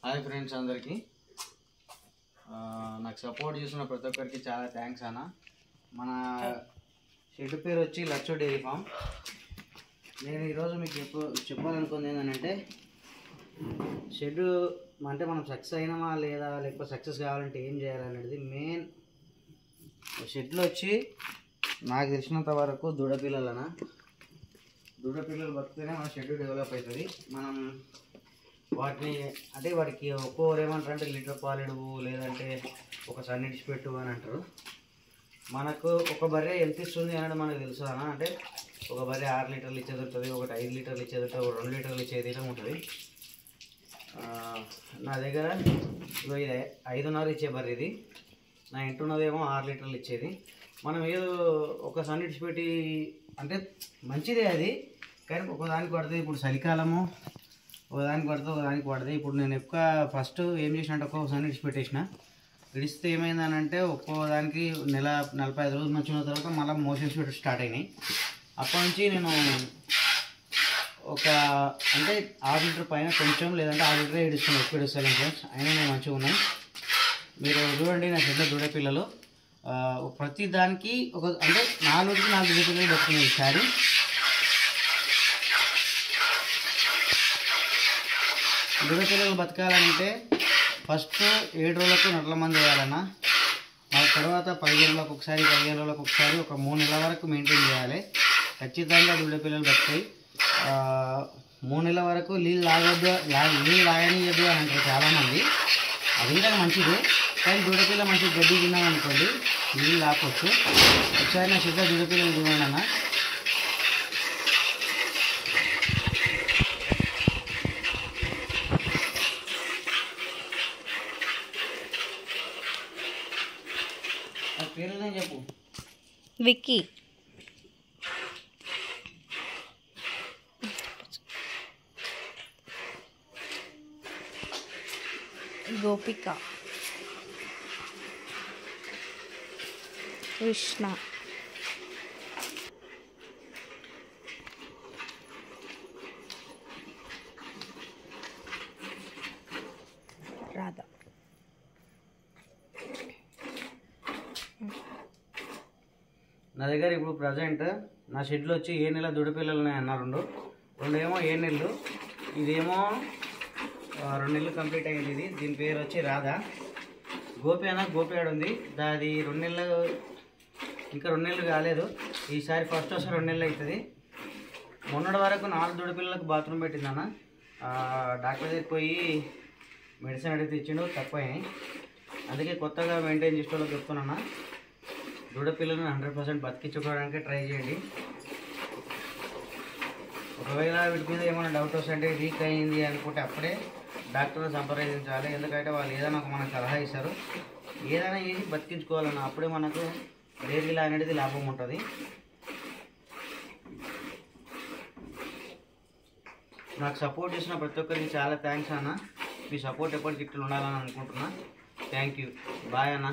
Hi friends అందరికీ నాకు support చేసిన ప్రతి ఒక్కరికి చాలా థ్యాంక్స్ అన్న. మన షెడ్ పేరు వచ్చి లచ్చో డైరీ ఫామ్. నేను ఈరోజు మీకు చెప్పాలనుకుంది ఏంటంటే షెడ్ అంటే మనం సక్సెస్ అయినామా లేదా లేకపోతే సక్సెస్ కావాలంటే ఏం చేయాలనేది మెయిన్. షెడ్లో వచ్చి నాకు తెలిసినంత వరకు దూడపిల్లలన దూడపిల్లలు బతికితేనే మన షెడ్ డెవలప్ అవుతుంది. మనం వాటిని అంటే వాటికి ఒక్కొక్కరు ఏమంటారు అంటే లీటర్ పాలు ఇడువు లేదంటే ఒక సన్ ఇడిచిపెట్టు అని అంటారు. మనకు ఒక బర్రె ఎంత ఇస్తుంది అనేది మనకు తెలుసు అన్న. అంటే ఒక బర్రె 6 లీటర్లు ఇచ్చేది ఉంటుంది, ఒకటి 5 లీటర్లు ఇచ్చేది ఉంటుంది, ఒక 2 లీటర్లు ఇచ్చేది ఉంటుంది. నా దగ్గర ఇది 5.5 ఇచ్చే బర్రె, ఇది నా ఇంటి ఉన్నదేమో 6 లీటర్లు ఇచ్చేది. మనం ఏదో ఒక సన్ ఇడిచిపెట్టి అంటే మంచిదే అది, కానీ ఒకదానికి పడుతుంది. ఇప్పుడు చలికాలము ఒకదానికి పడుతుంది ఒకదానికి పడుతుంది. ఇప్పుడు నేను ఎక్కువ ఫస్ట్ ఏం చేసిన అంటే ఒక్కొక్కసారి ఇడిచిపెట్టేసిన. ఇడిస్తే ఏమైందనంటే ఒక్కోదానికి నెల 45 రోజులు మంచి ఉన్న తర్వాత మళ్ళీ మోషన్స్ స్టార్ట్ అయినాయి. అప్పటి నుంచి నేను ఒక అంటే 6 లీటర్ పైన కొంచెం లేదంటే 6 లీటరే ఇడుస్తున్నాను, ఎక్కువ ఇడుస్తాను ఫ్రెండ్స్. అయినా నేను మంచిగా ఉన్నాను. మీరు చూడండి నా షెడ్లో దూడ పిల్లలు ప్రతి దానికి ఒక అంటే 4 దూడ పిల్లలు పెట్టుకున్నాయి ఈసారి. దూడ పిల్లలు బతకాలంటే ఫస్ట్ 7 రోజులకు నట్ల మంది వేయాలన్న. ఆ తర్వాత 15 రోజులకు ఒకసారి 15 రోజులకు ఒకసారి ఒక 3 నెలల వరకు మెయింటైన్ చేయాలి. ఖచ్చితంగా దూడ పిల్లలు బతుకాయి. 3 నెలల వరకు నీళ్ళు లాగనియద్దు అని అంటారు చాలామంది. అది కూడా మంచిది, కానీ దూడపిల్ల మంచిగా గడ్డి తిన్నామనుకోండి నీళ్ళు ఆపవచ్చు. ఒకసారి నా షెడ్లో దూడపిల్లలు చూడండి అన్న. పేరు చెప్పు. విక్కీ, గోపిక, కృష్ణ, రాధ. నా దగ్గర ఇప్పుడు ప్రజెంట్ నా షెడ్లో వచ్చి 7 నెలల దూడపిల్లలు ఉన్నాయన్న. రెండు ఏమో 7 నెలలు, ఇదేమో 2 నెలలు కంప్లీట్ అయింది. దీని పేరు వచ్చి రాధ. గోపి ఆడ ఉంది, దాది 2 నెలలు ఇంకా 2 నెలలు కాలేదు. ఈసారి ఫస్ట్ వస్తే 2 నెలలు అవుతుంది. మొన్నటి వరకు 4 దూడపిల్లలకు బాత్రూమ్ పెట్టిందన్న. డాక్టర్ దగ్గరికి పోయి మెడిసిన్ అడిగితే ఇచ్చిండు, తక్కువైనాయి. అందుకే కొత్తగా మెయింటైన్ చేసుకోవాలని చెప్తున్నా. దూడపిల్లలను 100% బతికించుకోవడానికి ట్రై చేయండి. ఒకవేళ వీటి మీద ఏమైనా డౌట్ వస్తే వీక్ అయింది అనుకుంటే అప్పుడే డాక్టర్ని సంప్రదించాలి. ఎందుకంటే వాళ్ళు ఏదైనా మనకు సలహా ఇస్తారు. ఏదైనా చేసి బతికించుకోవాలన్న, అప్పుడే మనకు డైరీలా అనేది లాభం ఉంటుంది. నాకు సపోర్ట్ చేసిన ప్రతి ఒక్కరికి చాలా థ్యాంక్స్ అన్న. మీ సపోర్ట్ ఎప్పటికి ఇట్లా ఉండాలని అనుకుంటున్నా. Thank you. బాయ్ అన్న.